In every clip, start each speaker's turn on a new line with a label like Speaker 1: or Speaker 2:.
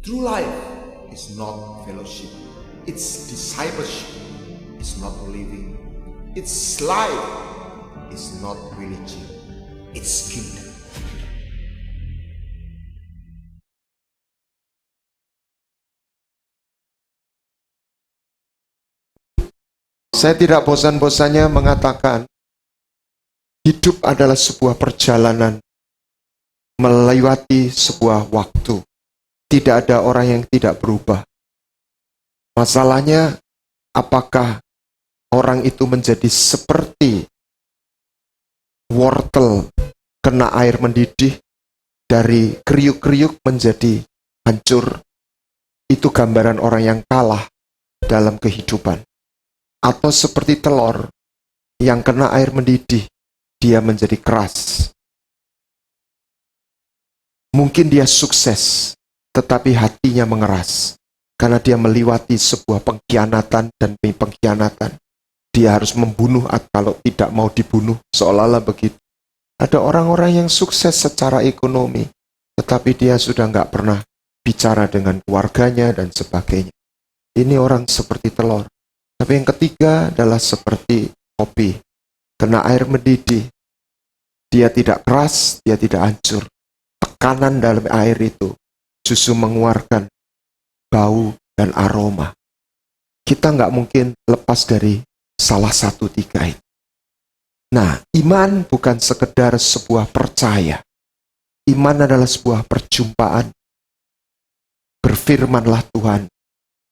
Speaker 1: True life is not fellowship, it's discipleship, it's not living, it's life, it's not religion, it's kingdom. Saya tidak bosan-bosannya mengatakan hidup adalah sebuah perjalanan melewati sebuah waktu. Tidak ada orang yang tidak berubah. Masalahnya, apakah orang itu menjadi seperti wortel kena air mendidih, dari kriuk-kriuk menjadi hancur? Itu gambaran orang yang kalah dalam kehidupan. Atau seperti telur yang kena air mendidih, dia menjadi keras. Mungkin dia sukses, tetapi hatinya mengeras. Karena dia melewati sebuah pengkhianatan dan pengkhianatan. Dia harus membunuh kalau tidak mau dibunuh, seolah-olah begitu. Ada orang-orang yang sukses secara ekonomi, tetapi dia sudah nggak pernah bicara dengan keluarganya dan sebagainya. Ini orang seperti telur. Tapi yang ketiga adalah seperti kopi. Kena air mendidih. Dia tidak keras, dia tidak hancur. Tekanan dalam air itu justru mengeluarkan bau dan aroma. Kita nggak mungkin lepas dari salah satu tiga itu. Nah, iman bukan sekedar sebuah percaya. Iman adalah sebuah perjumpaan. Berfirmanlah Tuhan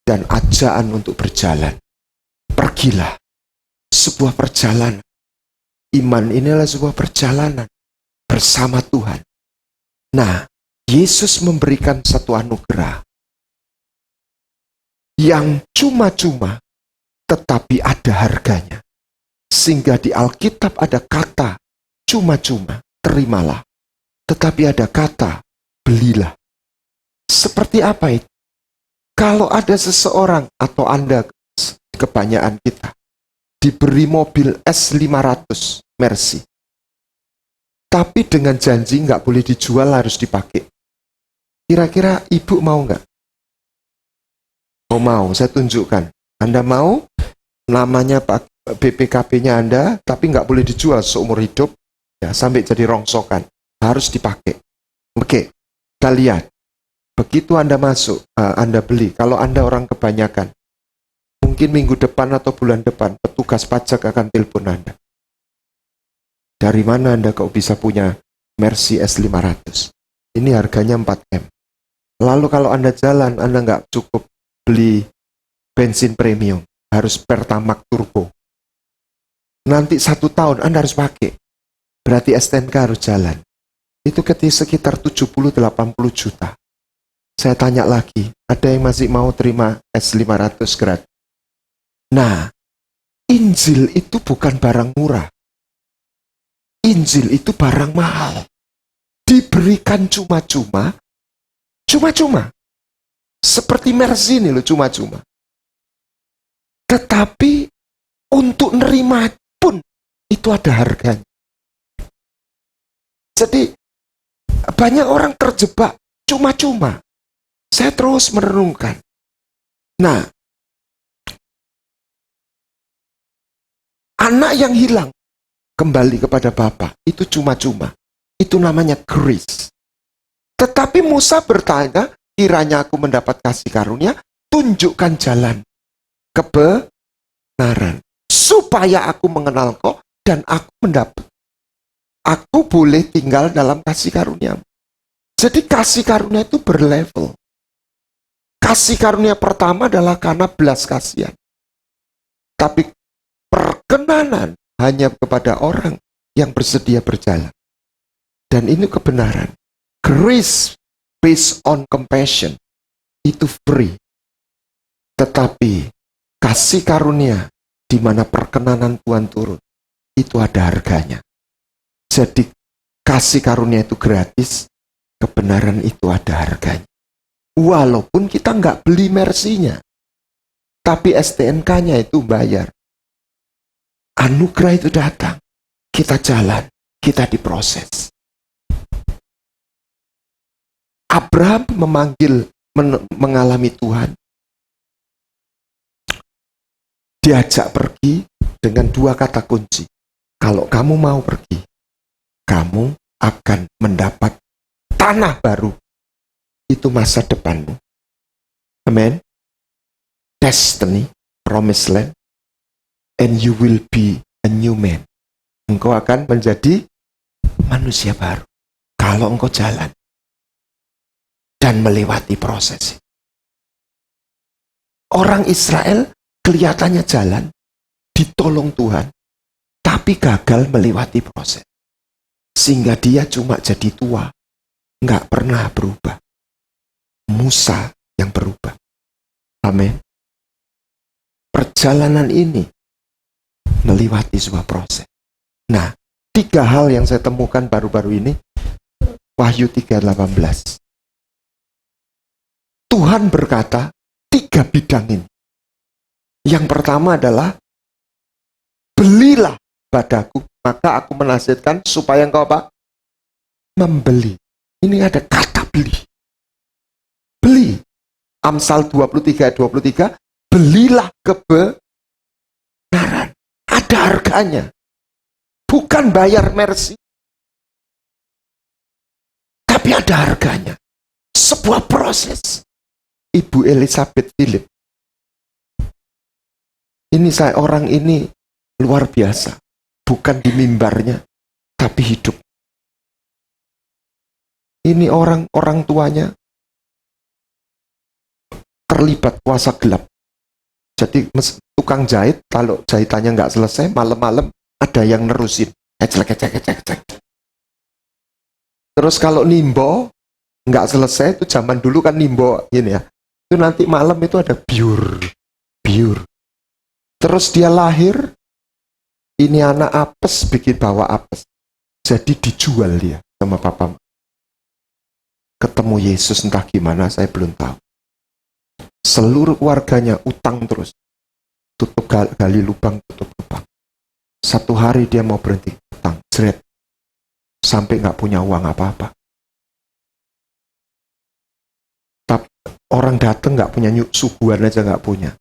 Speaker 1: dan ajaan untuk berjalan. Pergilah. Sebuah perjalanan. Iman ini adalah sebuah perjalanan bersama Tuhan. Nah, Yesus memberikan satu anugerah yang cuma-cuma, tetapi ada harganya. Sehingga di Alkitab ada kata cuma-cuma, terimalah. Tetapi ada kata belilah. Seperti apa itu? Kalau ada seseorang atau Anda, kebanyakan kita, diberi mobil S500 Mercy, tapi dengan janji nggak boleh dijual, harus dipakai. Kira-kira ibu mau nggak? Oh mau, saya tunjukkan. Anda mau, namanya BPKB-nya Anda, tapi nggak boleh dijual seumur hidup, ya, sampai jadi rongsokan. Harus dipakai. Oke, kita lihat. Begitu Anda masuk, Anda beli. Kalau Anda orang kebanyakan, mungkin minggu depan atau bulan depan, petugas pajak akan telepon Anda. Dari mana Anda kok bisa punya Mercy S500? Ini harganya 4M. Lalu kalau Anda jalan, Anda nggak cukup beli bensin premium. Harus Pertamax Turbo. Nanti 1 tahun Anda harus pakai. Berarti STNK harus jalan. Itu sekitar 70-80 juta. Saya tanya lagi, ada yang masih mau terima S500 gratis? Nah, Injil itu bukan barang murah. Injil itu barang mahal. Diberikan cuma-cuma. Cuma-cuma. Seperti Mercy ini loh, cuma-cuma. Tetapi untuk nerima pun itu ada harganya. Jadi banyak orang terjebak cuma-cuma. Saya terus merenungkan. Nah, anak yang hilang kembali kepada Bapa, itu cuma-cuma. Itu namanya grace. Tetapi Musa bertanya, kiranya aku mendapat kasih karunia, tunjukkan jalan kebenaran. Supaya aku mengenal Kau dan aku mendapat. Aku boleh tinggal dalam kasih karunia. Jadi kasih karunia itu berlevel. Kasih karunia pertama adalah karena belas kasihan. Tapi perkenanan hanya kepada orang yang bersedia berjalan. Dan ini kebenaran. Grace based on compassion itu free. Tetapi kasih karunia di mana perkenanan Tuhan turun, itu ada harganya. Jadi kasih karunia itu gratis, kebenaran itu ada harganya. Walaupun kita nggak beli Mercy-nya, tapi STNK-nya itu bayar. Anugerah itu datang, kita jalan, kita diproses. Abraham memanggil mengalami Tuhan, diajak pergi dengan dua kata kunci. Kalau kamu mau pergi, kamu akan mendapat tanah baru. Itu masa depanmu. Amen. Destiny, promised land, and you will be a new man. Engkau akan menjadi manusia baru kalau engkau jalan dan melewati proses. Orang Israel kelihatannya jalan, ditolong Tuhan, tapi gagal melewati proses. Sehingga dia cuma jadi tua, nggak pernah berubah. Musa yang berubah. Amin. Perjalanan ini melewati sebuah proses. Nah, 3 hal yang saya temukan baru-baru ini, Wahyu 3:18. Tuhan berkata 3 bidang ini. Yang pertama adalah, belilah padaku, maka aku menasihatkan supaya engkau apa? Membeli. Ini ada kata beli. Beli. Amsal 23:23, belilah kebenaran. Ada harganya. Bukan bayar mercy, tapi ada harganya. Sebuah proses. Ibu Elizabeth Philip. Orang ini luar biasa. Bukan di mimbarnya, tapi hidup. Ini orang tuanya terlibat kuasa gelap. Jadi tukang jahit, kalau jahitannya nggak selesai, malam-malam ada yang nerusin. Ecek. Terus kalau nimbo nggak selesai, itu zaman dulu kan nimbo gini ya. Itu nanti malam itu ada biur. Terus dia lahir, ini anak apes bikin bawa apes. Jadi dijual dia sama papa. Ketemu Yesus entah gimana, saya belum tahu. Seluruh keluarganya utang terus. Tutup gali lubang, tutup lubang. Satu hari dia mau berhenti utang, jret. Sampai nggak punya uang apa-apa. Tapi orang datang nggak punya suguhan aja nggak punya.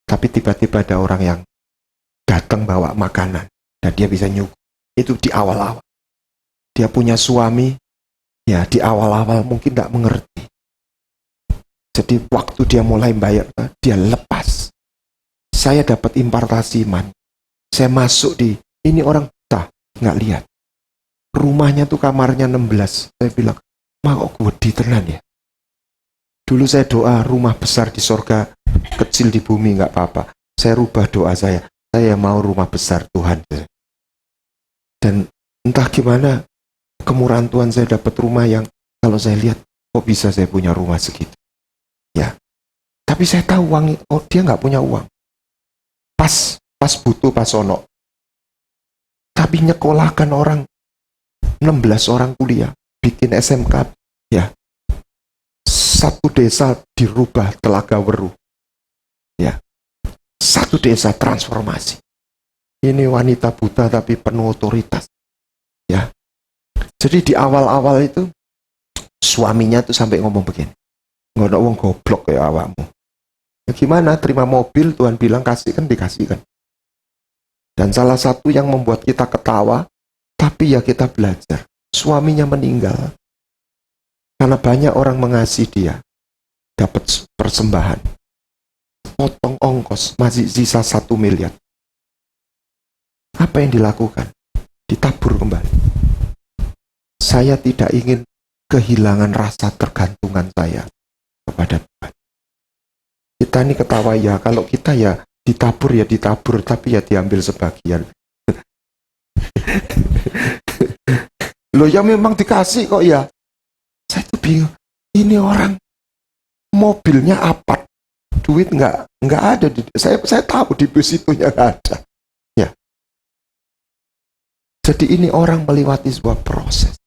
Speaker 1: Tapi tiba-tiba ada orang yang datang bawa makanan dan dia bisa nyuguh. Itu di awal-awal. Dia punya suami, ya di awal-awal mungkin nggak mengerti. Jadi waktu dia mulai bayar, dia lepas. Saya dapat impartasi iman. Saya masuk ini orang buta, nggak lihat. Rumahnya tuh kamarnya 16. Saya bilang, kok gede tenan ya. Dulu saya doa rumah besar di sorga, kecil di bumi nggak apa-apa. Saya rubah doa saya mau rumah besar Tuhan. Dan entah gimana kemurahan Tuhan, saya dapat rumah yang kalau saya lihat, kok bisa saya punya rumah segitu. Ya, tapi saya tahu dia nggak punya uang. Pas butuh, pas ono. Tapi nyekolahkan orang, 16 orang kuliah, bikin SMK, ya. Satu desa dirubah Telaga Weru. Ya. Satu desa transformasi. Ini wanita buta tapi penuh otoritas. Ya. Jadi di awal-awal itu suaminya tuh sampai ngomong begini. Nggak ada uang goblok kayak awakmu. Ya gimana, terima mobil, Tuhan bilang kasihkan, dikasihkan. Dan salah satu yang membuat kita ketawa, tapi ya kita belajar. Suaminya meninggal. Karena banyak orang mengasihi dia. Dapat persembahan. Potong ongkos, masih sisa 1 miliar. Apa yang dilakukan? Ditabur kembali. Saya tidak ingin kehilangan rasa tergantungan saya kepada Tuhan. Kita ini ketawa ya, kalau kita ya ditabur, tapi ya diambil sebagian. Loh ya memang dikasih kok ya. Saya tuh bingung. Ini orang mobilnya apa? Duit nggak ada. Saya tahu di bus itu nggak ada. Ya. Jadi ini orang melewati sebuah proses.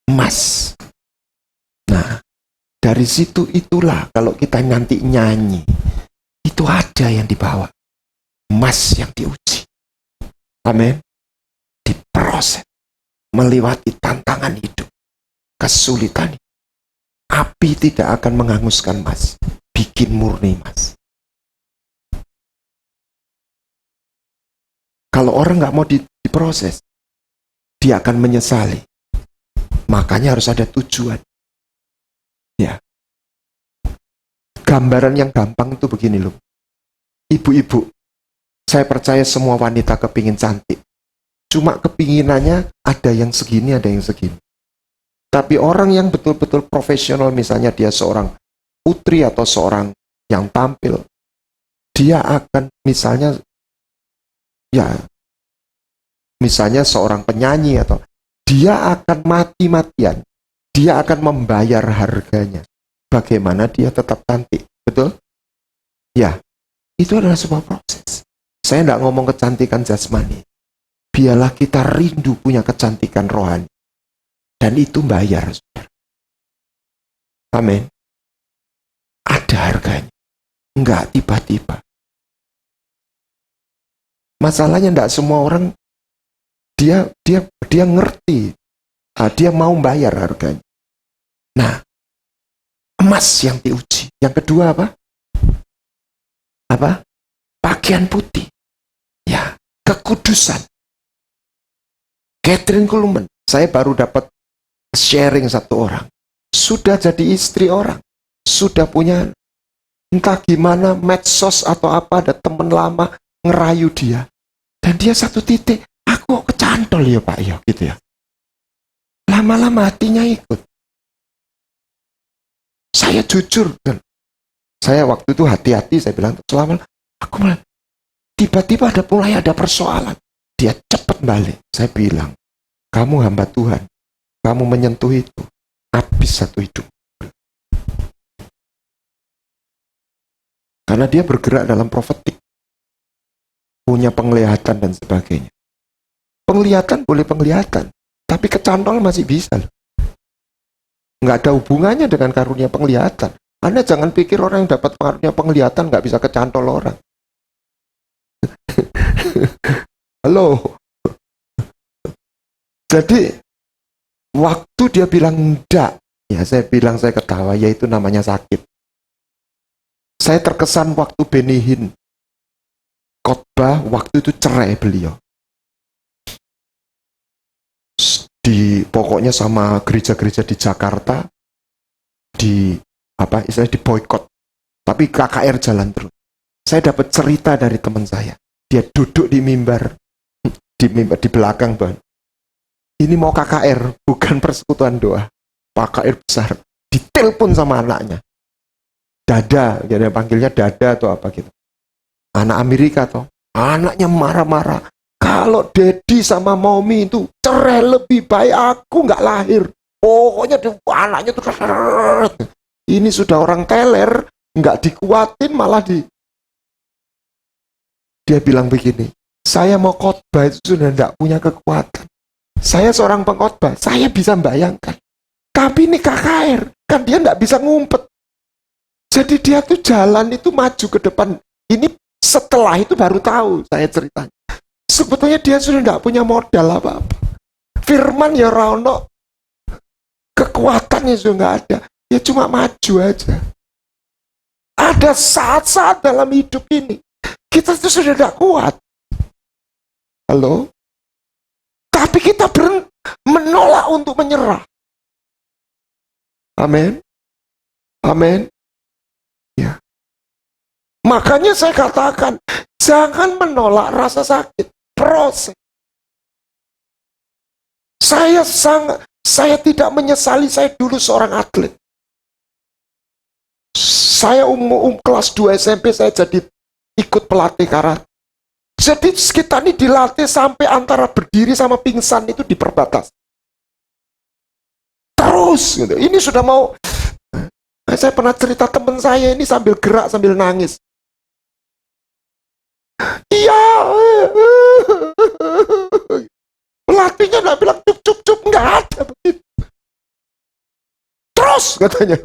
Speaker 1: Emas. Nah, dari situ itulah kalau kita nanti nyanyi, itu ada yang dibawa. Emas yang diuji. Amin. Diproses. Melewati tantangan hidup. Kesulitan. Api tidak akan menghanguskan Mas, bikin murni Mas. Kalau orang nggak mau diproses, dia akan menyesali. Makanya harus ada tujuan. Ya. Gambaran yang gampang itu begini loh. Ibu-ibu, saya percaya semua wanita kepingin cantik. Cuma kepinginannya ada yang segini, ada yang segini. Tapi orang yang betul-betul profesional, misalnya dia seorang putri atau seorang yang tampil, dia akan misalnya seorang penyanyi atau dia akan mati-matian, dia akan membayar harganya. Bagaimana dia tetap cantik, betul? Ya, itu adalah sebuah proses. Saya tidak ngomong kecantikan jasmani. Biarlah kita rindu punya kecantikan rohani. Dan itu bayar, saudara. Amin. Ada harganya. Enggak tiba-tiba. Masalahnya tidak semua orang dia ngerti. Dia mau bayar harganya. Nah, emas yang diuji. Yang kedua apa? Pakaian putih. Ya, kekudusan. Catherine Kuhlman, saya baru dapat sharing satu orang. Sudah jadi istri orang. Sudah punya entah gimana medsos atau apa, ada teman lama ngerayu dia. Dan dia satu titik, aku kecantol ya Pak ya, gitu ya. Lama-lama hatinya ikut. Saya jujur, dan saya waktu itu hati-hati, saya bilang, selama aku mulai, tiba-tiba mulai ada persoalan. Dia cepat balik. Saya bilang, kamu hamba Tuhan, kamu menyentuh itu, habis satu hidup. Karena dia bergerak dalam profetik, punya penglihatan dan sebagainya. Penglihatan boleh penglihatan, tapi kecantol masih bisa. Nggak ada hubungannya dengan karunia penglihatan. Anda jangan pikir orang yang dapat karunia penglihatan nggak bisa kecantol orang. Halo. Jadi, waktu dia bilang enggak, ya saya bilang, saya ketawa, yaitu namanya sakit. Saya terkesan waktu Benny Hinn khotbah, waktu itu cerai beliau. Pokoknya sama gereja-gereja di Jakarta, istilahnya di boykot. Tapi KKR jalan terus. Saya dapat cerita dari teman saya. Dia duduk di mimbar di belakang Tuhan. Ini mau KKR, bukan persekutuan doa. KKR besar. Ditelepon sama anaknya. Dada, dia panggilnya Dada atau apa gitu. Anak Amerika toh. Anaknya marah-marah. Kalau Daddy sama Mommy itu cerai lebih baik, aku nggak lahir. Pokoknya anaknya tuh. Ini sudah orang teler, nggak dikuatin malah Dia bilang begini, saya mau khotbah itu sudah nggak punya kekuatan. Saya seorang pengkhotbah, saya bisa membayangkan. Tapi ini KKR, kan dia nggak bisa ngumpet. Jadi dia tuh jalan itu maju ke depan. Ini setelah itu baru tahu saya ceritanya. Sebetulnya dia sudah nggak punya modal apa-apa. Firman ya Rano, kekuatannya sudah nggak ada. Dia cuma maju aja. Ada saat-saat dalam hidup ini, kita tuh sudah nggak kuat. Halo? Tapi kita menolak untuk menyerah. Amin. Amin. Ya. Makanya saya katakan, jangan menolak rasa sakit. Proses. Saya tidak menyesali saya dulu seorang atlet. Saya kelas 2 SMP saya jadi ikut pelatih karate. Jadi kita ini dilatih sampai antara berdiri sama pingsan itu di perbatasan. Terus, gitu. Ini sudah mau. Saya pernah cerita teman saya ini sambil gerak sambil nangis. Iya. Pelatihnya nggak bilang cup, nggak ada begitu. Terus katanya.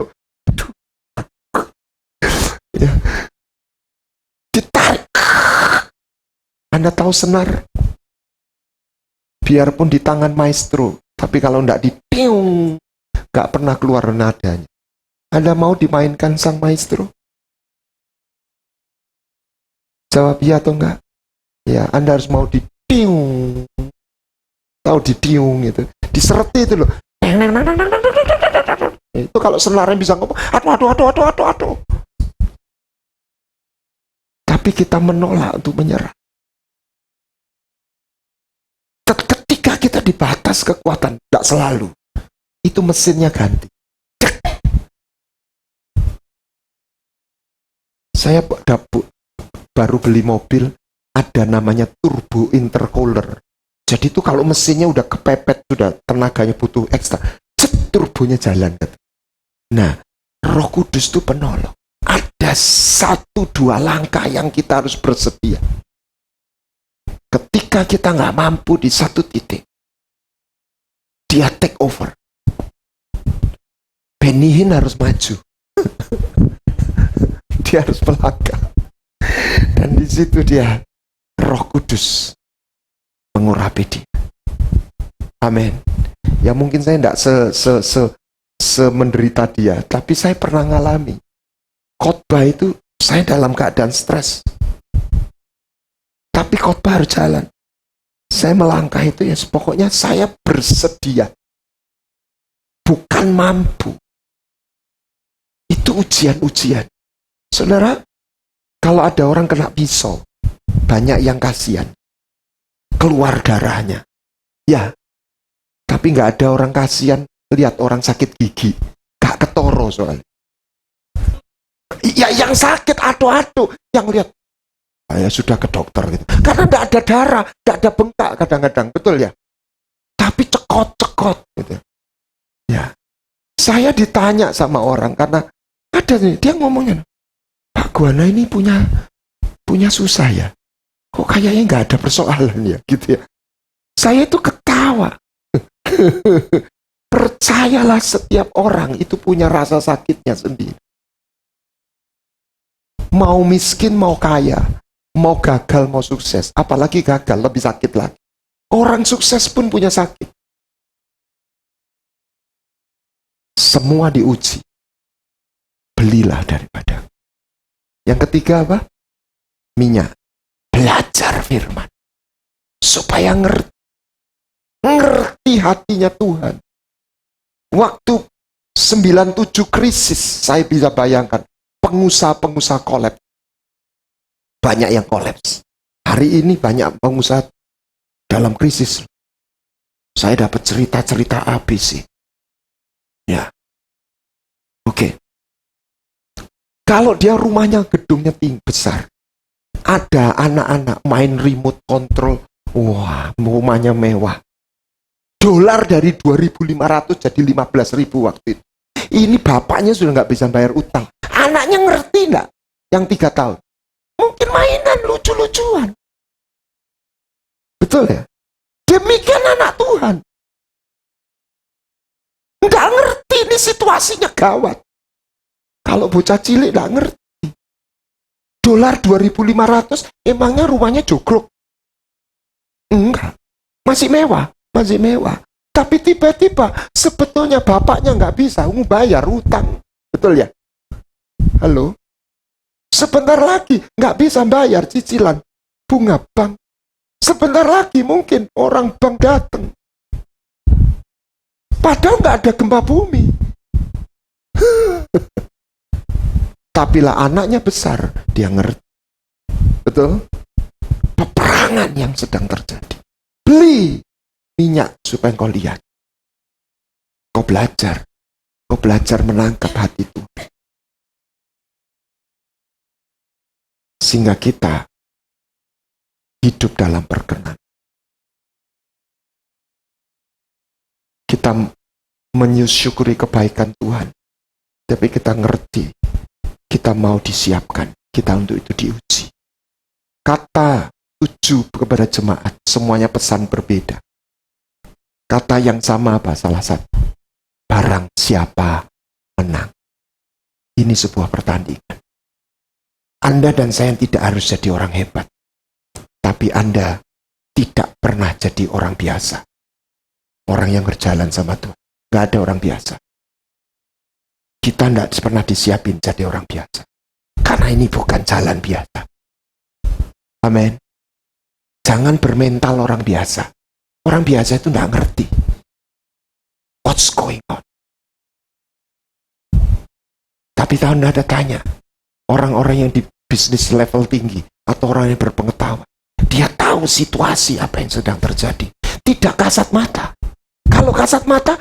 Speaker 1: Ditarik. Anda tahu senar? Biarpun di tangan maestro, tapi kalau enggak ditiung, enggak pernah keluar nadanya. Anda mau dimainkan sang maestro? Jawab iya atau enggak? Ya, Anda harus mau ditiung. Tahu ditiung itu. Disereti itu loh. Itu kalau senarnya bisa ngomong, aduh. Tapi kita menolak untuk menyerah. Ketika kita dibatas kekuatan, tidak selalu. Itu mesinnya ganti. Saya baru beli mobil, ada namanya turbo intercooler. Jadi itu kalau mesinnya udah kepepet, sudah tenaganya butuh ekstra, turbonya jalan. Nah, Roh Kudus itu penolong. Ada 1-2 langkah yang kita harus bersedia. Ketika kita nggak mampu di satu titik, dia take over. Benny Hinn harus maju. Dia harus melangkah. Dan di situ dia, Roh Kudus mengurapi dia. Amin. Ya mungkin saya tidak semenderita dia, tapi saya pernah ngalami. Khotbah itu saya dalam keadaan stres. Tapi khotbah harus jalan. Saya melangkah itu ya pokoknya saya bersedia. Bukan mampu. Itu ujian-ujian. Saudara, kalau ada orang kena pisau, banyak yang kasihan. Keluar darahnya. Ya, tapi nggak ada orang kasihan lihat orang sakit gigi. Gak ketoro soalnya. Ya yang sakit adu-adu. Yang lihat, saya sudah ke dokter gitu. Karena nggak ada darah, nggak ada bengkak kadang-kadang. Betul ya? Tapi cekot-cekot gitu. Ya, saya ditanya sama orang karena ada nih, dia ngomongnya, Pak Guana ini punya susah ya. Kok kayaknya nggak ada persoalan ya, gitu ya. Saya itu ketawa. Percayalah setiap orang itu punya rasa sakitnya sendiri. Mau miskin, mau kaya, mau gagal, mau sukses. Apalagi gagal, lebih sakit lagi. Orang sukses pun punya sakit. Semua diuji. Belilah daripada. Yang ketiga apa? Minyak. Belajar firman. Supaya ngerti hatinya Tuhan. Waktu 97 krisis, saya bisa bayangkan. Pengusaha-pengusaha kolaps. Banyak yang kolaps. Hari ini banyak pengusaha dalam krisis. Saya dapat cerita-cerita ABC. Ya. Oke. Kalau dia rumahnya gedungnya tinggi besar. Ada anak-anak main remote control. Wah, rumahnya mewah. Dolar dari 2.500 jadi 15.000 waktu itu. Ini bapaknya sudah nggak bisa bayar utang. Anaknya ngerti nggak? Yang 3 tahun. Mungkin mainan lucu-lucuan. Betul ya? Demikian anak Tuhan. Nggak ngerti ini situasinya gawat. Kalau bocah cilik nggak ngerti. Dolar 2.500, emangnya rumahnya jogrok? Enggak. Masih mewah. Tapi tiba-tiba sebetulnya bapaknya nggak bisa bayar utang. Betul ya? Halo? Sebentar lagi nggak bisa bayar cicilan bunga bank. Sebentar lagi mungkin orang bank datang. Padahal nggak ada gempa bumi. Tapi lah anaknya besar, dia ngerti. Betul? Peperangan yang sedang terjadi. Beli minyak supaya kau lihat. Kau belajar menangkap hati Tuhan. Sehingga kita hidup dalam perkenan. Kita menyukuri kebaikan Tuhan. Tapi kita ngerti, kita mau disiapkan, kita untuk itu diuji. Kata 7 kepada jemaat, semuanya pesan berbeda. Kata yang sama apa? Salah satu. Barang siapa menang. Ini sebuah pertandingan. Anda dan saya tidak harus jadi orang hebat. Tapi Anda tidak pernah jadi orang biasa. Orang yang berjalan sama Tuhan. Gak ada orang biasa. Kita tidak pernah disiapin jadi orang biasa. Karena ini bukan jalan biasa. Amin. Jangan bermental orang biasa. Orang biasa itu tidak ngerti what's going on. Tapi tahun ada tanya, orang-orang yang di bisnis level tinggi atau orang yang berpengetahuan, dia tahu situasi apa yang sedang terjadi. Tidak kasat mata. Kalau kasat mata,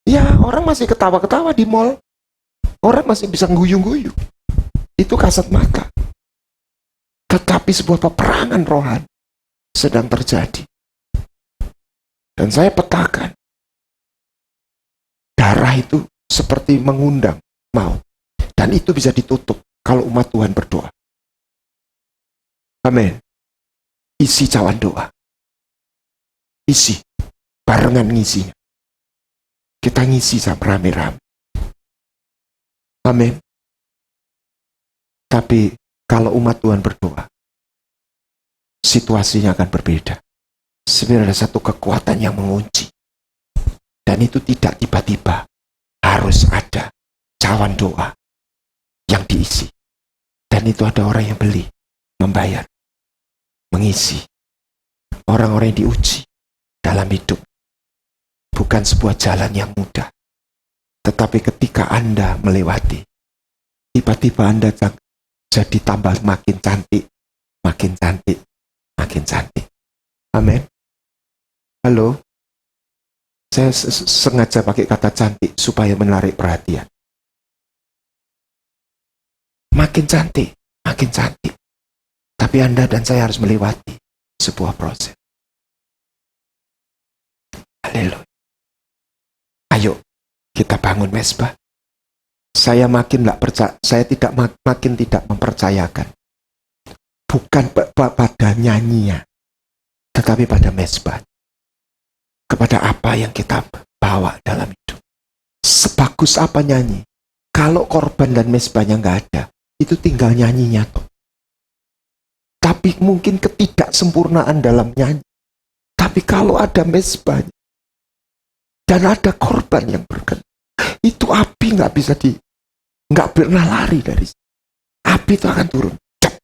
Speaker 1: ya orang masih ketawa-ketawa di mall. Orang masih bisa guyu-guyu. Itu kasat mata. Tetapi sebuah peperangan rohani sedang terjadi. Dan saya petakan, darah itu seperti mengundang maut. Dan itu bisa ditutup kalau umat Tuhan berdoa. Amin. Isi cawan doa. Isi. Barengan ngisinya. Kita ngisi sama rame-rame. Amin. Tapi kalau umat Tuhan berdoa, situasinya akan berbeda. Sebenarnya ada satu kekuatan yang mengunci. Dan itu tidak tiba-tiba. Harus ada cawan doa yang diisi. Dan itu ada orang yang beli, membayar, mengisi. Orang-orang yang diuji dalam hidup. Bukan sebuah jalan yang mudah. Tetapi ketika Anda melewati, tiba-tiba Anda jadi tambah makin cantik, makin cantik, makin cantik. Amin. Halo. Saya sengaja pakai kata cantik supaya menarik perhatian. Makin cantik, makin cantik. Tapi Anda dan saya harus melewati sebuah proses. Haleluya. Ayo, kita bangun mesbah. Saya makin makin tidak mempercayakan. Bukan pada nyanyinya, tetapi pada mesbah. Kepada apa yang kita bawa dalam hidup. Sebagus apa nyanyi, kalau korban dan mesbahnya nggak ada, itu tinggal nyanyinya toh. Tapi mungkin ketidaksempurnaan dalam nyanyi. Tapi kalau ada mesbahnya dan ada korban yang berkenan, itu api nggak pernah lari dari situ. Api itu akan turun, cep.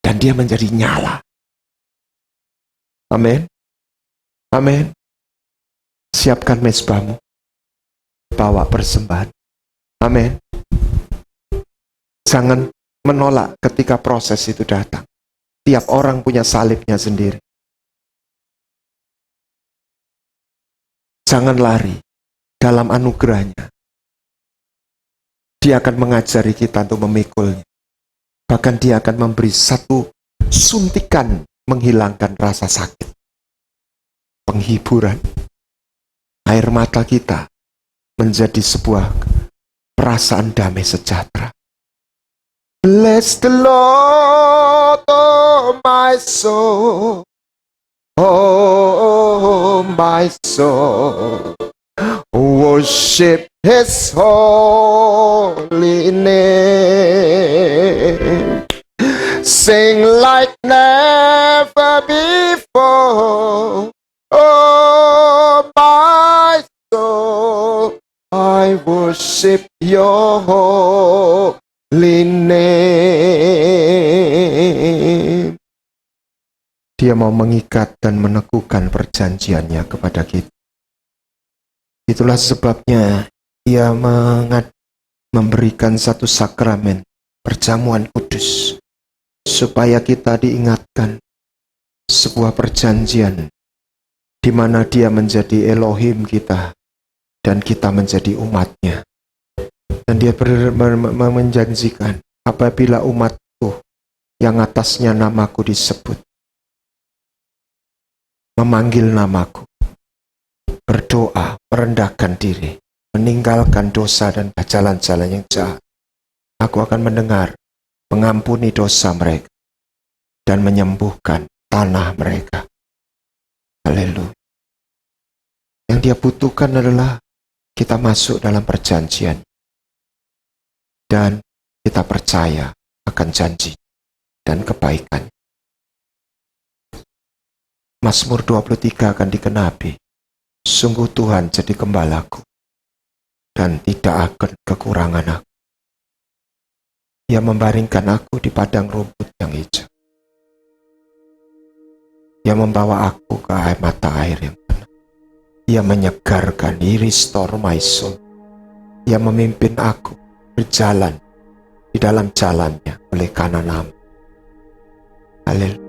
Speaker 1: Dan dia menjadi nyala. Amin. Amin. Siapkan mesbahmu. Bawa persembahan. Amin. Jangan menolak ketika proses itu datang. Tiap orang punya salibnya sendiri. Jangan lari dalam anugerahnya. Dia akan mengajari kita untuk memikulnya. Bahkan dia akan memberi satu suntikan menghilangkan rasa sakit. Penghiburan. Air mata kita menjadi sebuah perasaan damai sejahtera. Bless the Lord, oh my soul. Oh my soul. Worship His holy name. Sing like never before. Oh my soul, I worship your holy name. Dia mau mengikat dan meneguhkan perjanjiannya kepada kita. Itulah sebabnya dia memberikan satu sakramen, perjamuan kudus, supaya kita diingatkan sebuah perjanjian di mana dia menjadi Elohim kita dan kita menjadi umatnya. Dan dia menjanjikan apabila umatku yang atasnya namaku disebut, memanggil namaku, berdoa, merendahkan diri, meninggalkan dosa dan jalan-jalan yang jahat, aku akan mendengar, mengampuni dosa mereka, dan menyembuhkan tanah mereka. Haleluya. Yang dia butuhkan adalah kita masuk dalam perjanjian. Dan kita percaya akan janji dan kebaikan. Mazmur 23 akan dikenapi. Sungguh Tuhan jadi gembalaku. dan tidak akan kekurangan aku. Ia membaringkan aku di padang rumput yang hijau. Ia membawa aku ke mata air yang tenang. Ia menyegarkan, He restore my soul. Ia memimpin aku berjalan di dalam jalannya oleh kanan aman. Haleluya.